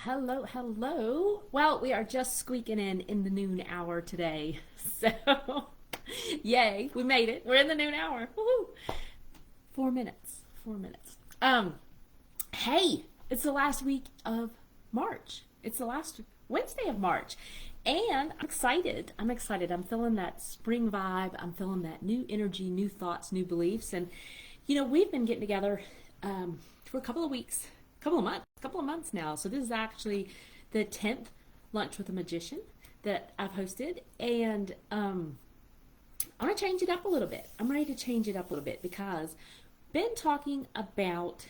Hello, hello. Well, we are just squeaking in the noon hour today. So, yay, we made it. We're in the noon hour. Woohoo. 4 minutes. 4 minutes. Hey, it's the last week of March. It's the last Wednesday of March. And I'm excited. I'm excited. I'm feeling that spring vibe. I'm feeling that new energy, new thoughts, new beliefs. And, we've been getting together for a couple of weeks, couple of months now. So this is actually the 10th Lunch with a Magician that I've hosted. And I'm going to change it up a little bit. I'm ready to change it up a little bit because I've been talking about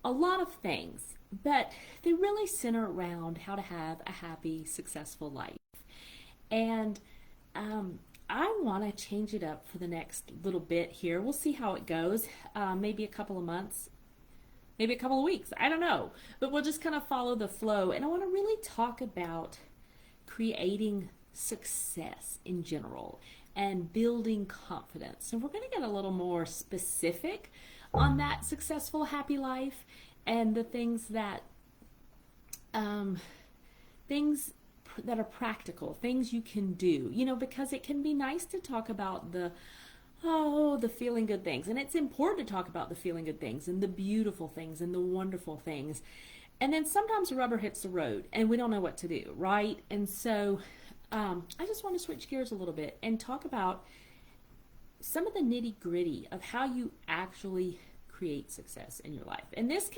a lot of things, but they really center around how to have a happy, successful life. And I want to change it up for the next little bit here. We'll see how it goes. Maybe a couple of months, maybe a couple of weeks. I don't know. But we'll just kind of follow the flow. And I want to really talk about creating success in general and building confidence. So we're going to get a little more specific on that successful, happy life and the things that are practical, things you can do, because it can be nice to talk about the feeling good things. And it's important to talk about the feeling good things and the beautiful things and the wonderful things. And then sometimes the rubber hits the road and we don't know what to do, right? And so I just want to switch gears a little bit and talk about some of the nitty gritty of how you actually create success in your life. And this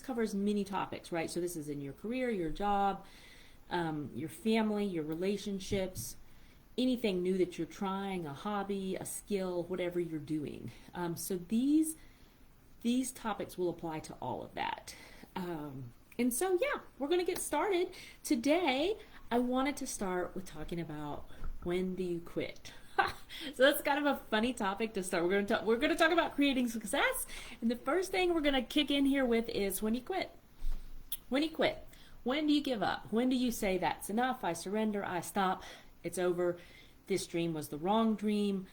covers many topics, right? So this is in your career, your job, your family, your relationships, anything new that you're trying, a hobby, a skill, whatever you're doing. So these topics will apply to all of that. And so, yeah, we're going to get started. Today, I wanted to start with talking about when do you quit? So that's kind of a funny topic to start. We're going to talk about creating success. And the first thing we're going to kick in here with is when you quit. When you quit. When do you give up? When do you say that's enough? I surrender. I stop. It's over. This dream was the wrong dream.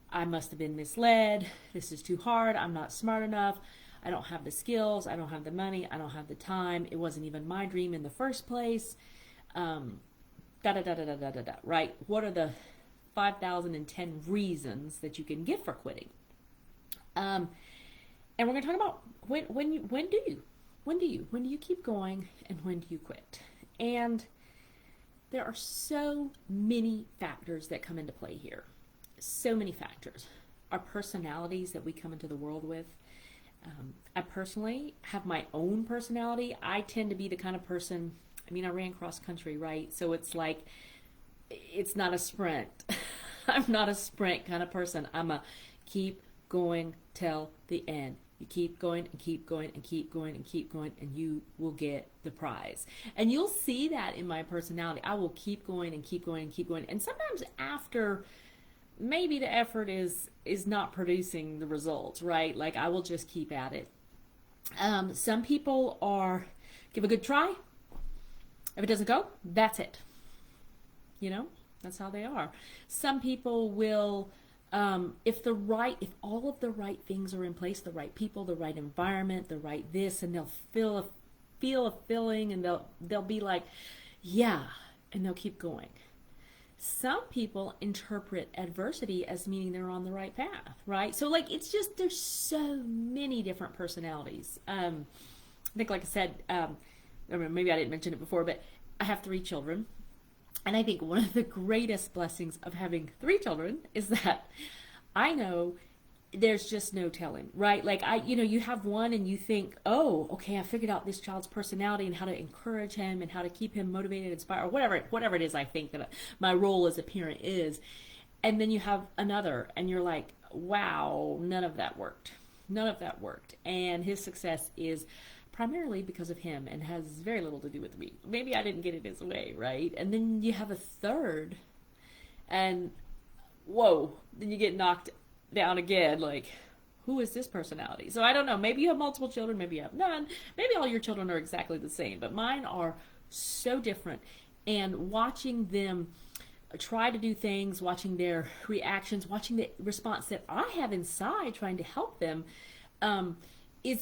I must have been misled. This is too hard. I'm not smart enough. I don't have the skills. I don't have the money. I don't have the time. It wasn't even my dream in the first place. Right? What are the 5,010 reasons that you can give for quitting? And we're going to talk about when do you keep going and when do you quit? And there are so many factors that come into play here. So many factors. Our personalities that we come into the world with. I personally have my own personality. I tend to be the kind of person, I ran cross country, right? So it's like, it's not a sprint. I'm not a sprint kind of person. I'm a keep going till the end. You keep going and keep going and keep going and keep going, and you will get the prize. And you'll see that in my personality. I will keep going and keep going and keep going. And sometimes after maybe the effort is not producing the results, right? Like I will just keep at it. Some people give a good try. If it doesn't go, that's it. That's how they are. Some people will, if all of the right things are in place, the right people, the right environment, the right this, and they'll feel a feeling, and they'll be like, yeah, and they'll keep going. Some people interpret adversity as meaning they're on the right path, right? So there's so many different personalities. I think, like I said, maybe I didn't mention it before, but I have 3 children. And I think one of the greatest blessings of having 3 children is that I know there's just no telling, right? Like you have one and you think, oh, okay, I figured out this child's personality and how to encourage him and how to keep him motivated, inspired, or whatever it is I think that my role as a parent is. And then you have another and you're like, wow, none of that worked. None of that worked. And his success is primarily because of him and has very little to do with me. Maybe I didn't get it his way, right? And then you have a third and whoa, then you get knocked down again, like, who is this personality? So I don't know, maybe you have multiple children, maybe you have none, maybe all your children are exactly the same, but mine are so different. And watching them try to do things, watching their reactions, watching the response that I have inside trying to help them,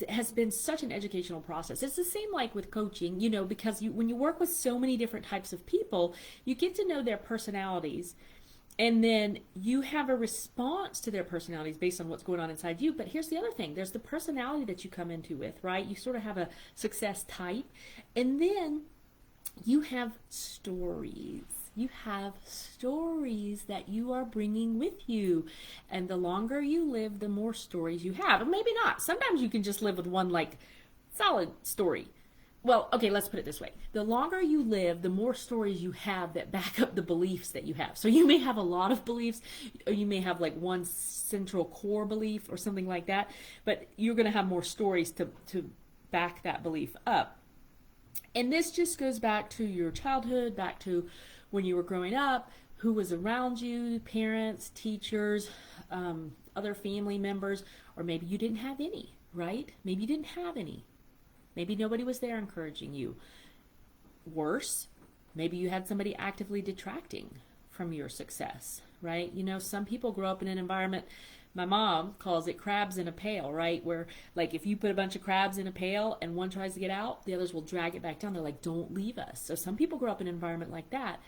has been such an educational process. It's the same like with coaching, you know, because when you work with so many different types of people, you get to know their personalities, and then you have a response to their personalities based on what's going on inside you. But here's the other thing: there's the personality that you come into with, right? You sort of have a success type, and then you have stories. You have stories that you are bringing with you. And the longer you live, the more stories you have. And maybe not. Sometimes you can just live with one, like, solid story. Well, okay, let's put it this way. The longer you live, the more stories you have that back up the beliefs that you have. So you may have a lot of beliefs, or you may have like one central core belief or something like that, but you're going to have more stories to back that belief up. And this just goes back to your childhood, back to when you were growing up, who was around you, parents, teachers, other family members, or maybe you didn't have any, right? Maybe you didn't have any. Maybe nobody was there encouraging you. Worse, maybe you had somebody actively detracting from your success, right? You know, some people grow up in an environment, my mom calls it crabs in a pail, right? Where, like, if you put a bunch of crabs in a pail and one tries to get out, the others will drag it back down. They're like, don't leave us. So some people grow up in an environment like that.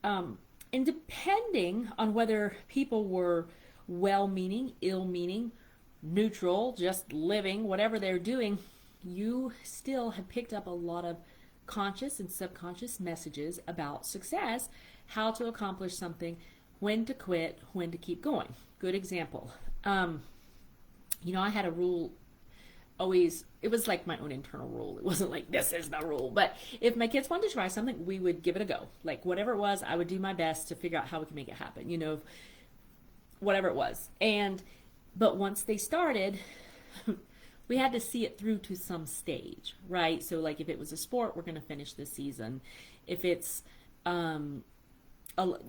And depending on whether people were well-meaning, ill-meaning, neutral, just living, whatever they're doing, you still have picked up a lot of conscious and subconscious messages about success, how to accomplish something, when to quit, when to keep going. Good example. You know, I had a rule always, it was like my own internal rule. It wasn't like, this is the rule. But if my kids wanted to try something, we would give it a go. Like, whatever it was, I would do my best to figure out how we could make it happen, you know, whatever it was. But once they started, we had to see it through to some stage, right? So, like, if it was a sport, we're going to finish this season. If it's an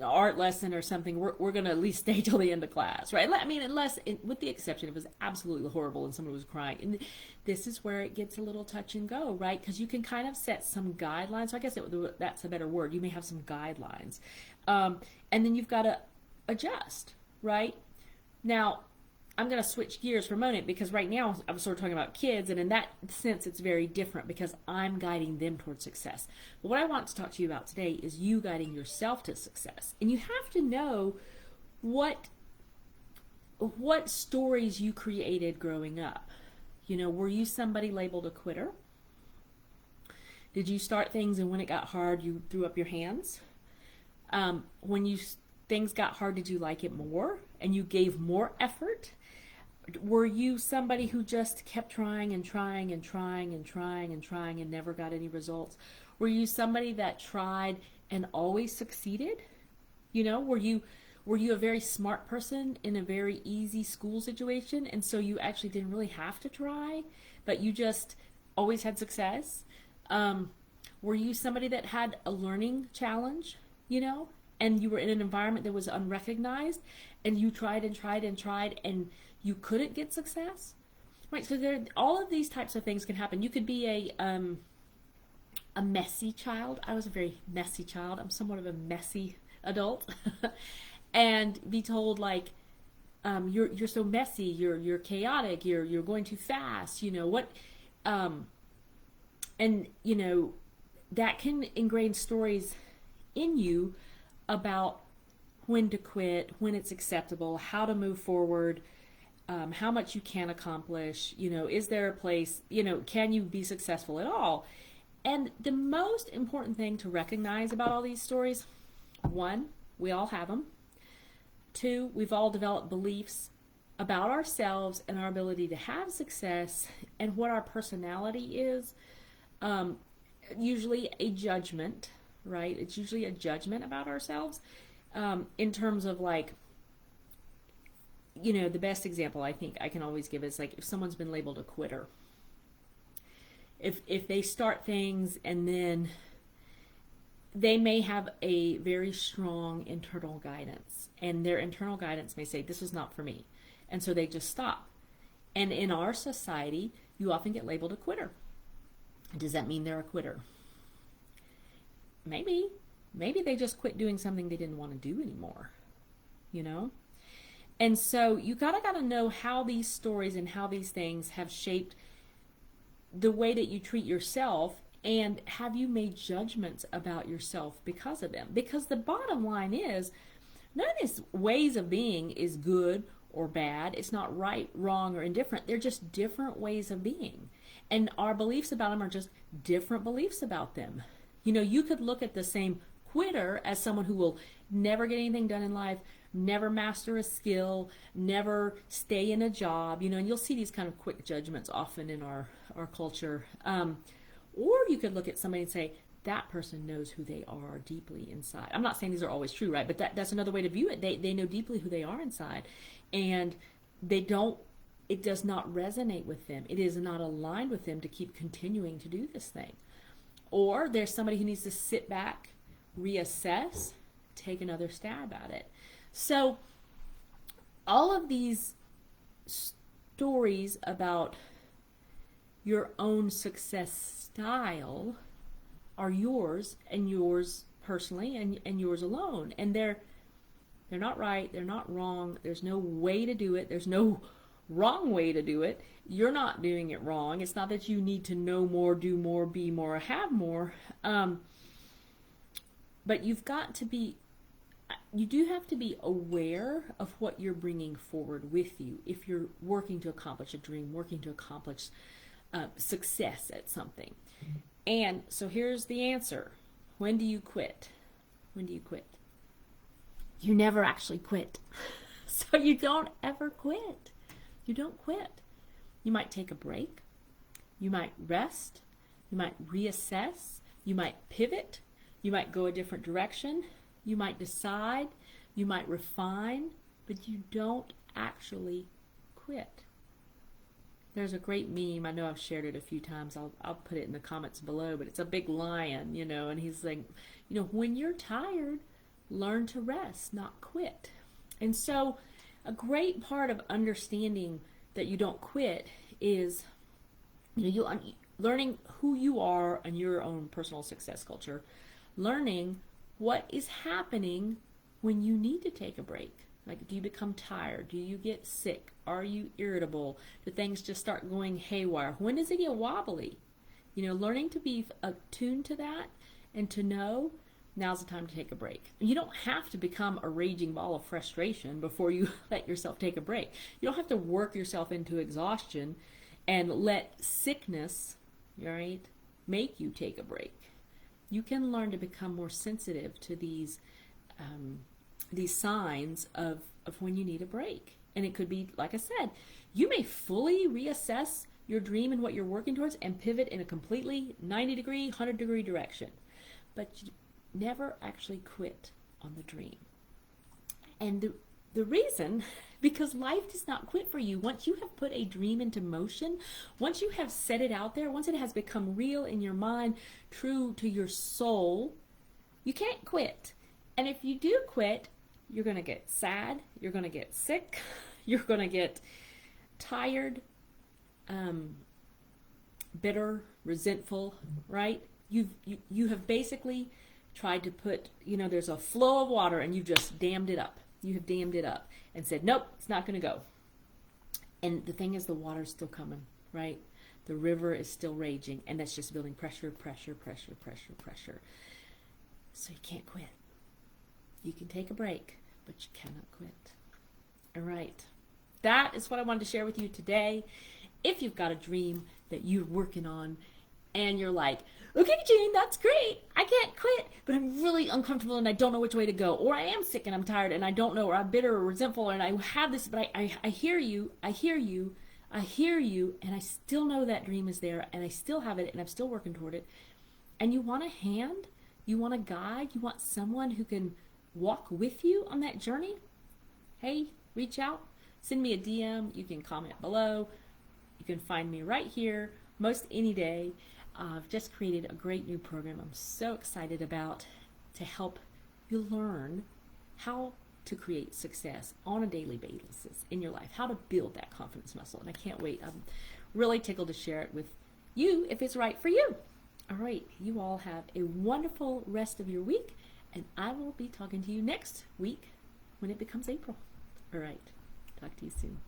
art lesson or something, we're going to at least stay till the end of class, right? I mean, with the exception, it was absolutely horrible and someone was crying. And this is where it gets a little touch and go, right? Because you can kind of set some guidelines. So I guess that's a better word. You may have some guidelines. And then you've got to adjust, right? Now, I'm going to switch gears for a moment, because right now I'm sort of talking about kids, and in that sense it's very different because I'm guiding them towards success. But what I want to talk to you about today is you guiding yourself to success. And you have to know what stories you created growing up. You know, were you somebody labeled a quitter? Did you start things and when it got hard you threw up your hands? When things got hard, did you like it more and you gave more effort? Were you somebody who just kept trying and trying and trying and trying and trying and never got any results? Were you somebody that tried and always succeeded? You know, were you a very smart person in a very easy school situation, and so you actually didn't really have to try, but you just always had success? Were you somebody that had a learning challenge, you know, and you were in an environment that was unrecognized, and you tried and tried and tried and you couldn't get success? Right, so all of these types of things can happen. You could be a messy child. I was a very messy child. I'm somewhat of a messy adult. And be told, like, you're so messy, you're chaotic, you're going too fast, you know what, and you know that can ingrain stories in you about when to quit, when it's acceptable, how to move forward, how much you can accomplish, you know, is there a place, you know, can you be successful at all? And the most important thing to recognize about all these stories, one, we all have them. Two, we've all developed beliefs about ourselves and our ability to have success and what our personality is. Usually a judgment, right? It's usually a judgment about ourselves, in terms of, like, you know, the best example I think I can always give is, like, if someone's been labeled a quitter. If they start things and then they may have a very strong internal guidance, and their internal guidance may say, this is not for me. And so they just stop. And in our society, you often get labeled a quitter. Does that mean they're a quitter? Maybe. Maybe they just quit doing something they didn't want to do anymore, you know? And so you gotta know how these stories and how these things have shaped the way that you treat yourself, and have you made judgments about yourself because of them? Because the bottom line is, none of these ways of being is good or bad. It's not right, wrong, or indifferent. They're just different ways of being. And our beliefs about them are just different beliefs about them. You know, you could look at the same quitter as someone who will never get anything done in life, never master a skill, never stay in a job, you know, and you'll see these kind of quick judgments often in our culture. Or you could look at somebody and say, that person knows who they are deeply inside. I'm not saying these are always true, right? But that's another way to view it. They know deeply who they are inside. And it does not resonate with them. It is not aligned with them to keep continuing to do this thing. Or there's somebody who needs to sit back, reassess, take another stab at it. So all of these stories about your own success style are yours, and yours personally, and yours alone. And they're not right, they're not wrong. There's no way to do it. There's no wrong way to do it. You're not doing it wrong. It's not that you need to know more, do more, be more, or have more. But you do have to be aware of what you're bringing forward with you if you're working to accomplish a dream, working to accomplish success at something. And so here's the answer. When do you quit? When do you quit? You never actually quit. So you don't ever quit. You don't quit. You might take a break. You might rest. You might reassess. You might pivot. You might go a different direction. You might decide. You might refine. But you don't actually quit. There's a great meme. I know I've shared it a few times. I'll put it in the comments below. But it's a big lion, you know, and he's like, you know, when you're tired, learn to rest, not quit. And so a great part of understanding that you don't quit is, you know, learning who you are in your own personal success culture, learning what is happening when you need to take a break. Like, do you become tired? Do you get sick? Are you irritable? Do things just start going haywire? When does it get wobbly? You know, learning to be attuned to that and to know now's the time to take a break. You don't have to become a raging ball of frustration before you let yourself take a break. You don't have to work yourself into exhaustion and let sickness, right, make you take a break. You can learn to become more sensitive to these signs of when you need a break. And it could be, like I said, you may fully reassess your dream and what you're working towards and pivot in a completely 90-degree, 100-degree direction. But you never actually quit on the dream. And the reason, because life does not quit for you. Once you have put a dream into motion, once you have set it out there, once it has become real in your mind, true to your soul, you can't quit. And if you do quit, you're going to get sad, you're going to get sick, you're going to get tired, bitter, resentful, right? You have basically tried to put, you know, there's a flow of water and you've just dammed it up. You have dammed it up and said, nope, it's not going to go. And the thing is, the water's still coming, right? The river is still raging, and that's just building pressure, pressure, pressure, pressure, pressure. So you can't quit. You can take a break, but you cannot quit. All right. That is what I wanted to share with you today. If you've got a dream that you're working on and you're like, okay, Jane, that's great. I can't quit, but I'm really uncomfortable and I don't know which way to go. Or I am sick and I'm tired and I don't know, or I'm bitter or resentful and I have this, but I hear you, I hear you, I hear you, and I still know that dream is there and I still have it and I'm still working toward it. And you want a hand, you want a guide, you want someone who can walk with you on that journey. Hey, reach out, send me a DM, you can comment below. You can find me right here most any day. I've just created a great new program I'm so excited about to help you learn how to create success on a daily basis in your life, how to build that confidence muscle. And I can't wait. I'm really tickled to share it with you if it's right for you. All right, you all have a wonderful rest of your week, and I will be talking to you next week when it becomes April. All right, talk to you soon.